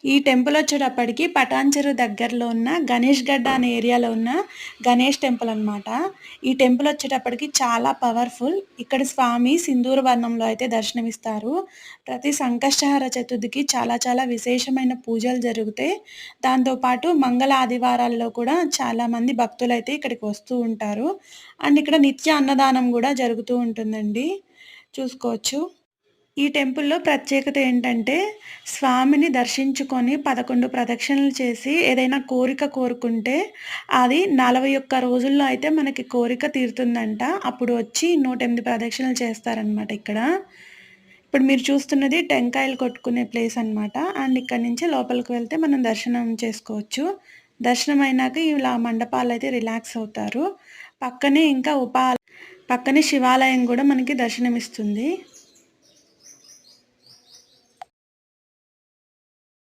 ఈ టెంపుల్ వచ్చేటప్పటికి పటాన్చెరు దగ్గరలో ఉన్న గణేష్ గడ్డ అనే ఏరియాలో ఉన్న గణేష్ టెంపుల్ అనమాట. ఈ టెంపుల్ వచ్చేటప్పటికి చాలా పవర్‌ఫుల్. ఇక్కడ స్వామి సింధూర వర్ణంలో అయితే దర్శనమిస్తారు. ప్రతి సంకష్టహర చతుర్థికి చాలా చాలా విశేషమైన పూజలు జరుగుతాయి. దాంతో పాటు మంగళ ఆదివారాల్లో కూడా చాలామంది భక్తులైతే ఇక్కడికి వస్తూ ఉంటారు. అండ్ ఇక్కడ నిత్య అన్నదానం గూడా జరుగుతూ ఉంటుందండి. చూసుకోవచ్చు. ఈ టెంపుల్‌లో ప్రత్యేకత ఏంటంటే, స్వామిని దర్శించుకొని 11 ప్రదక్షిణలు చేసి ఏదైనా కోరిక కోరుకుంటే, అది 41 రోజుల్లో అయితే మనకి కోరిక తీరుతుందంట. అప్పుడు వచ్చి 108 ప్రదక్షిణలు చేస్తారనమాట ఇక్కడ. ఇప్పుడు మీరు చూస్తున్నది టెంకాయలు కొట్టుకునే ప్లేస్ అనమాట. అండ్ ఇక్కడి నుంచి లోపలికి వెళ్తే మనం దర్శనం చేసుకోవచ్చు. దర్శనం అయినాక ఇలా మండపాలైతే రిలాక్స్ అవుతారు. పక్కనే ఇంకా పక్కనే శివాలయం గూడా మనకి దర్శనమిస్తుంది.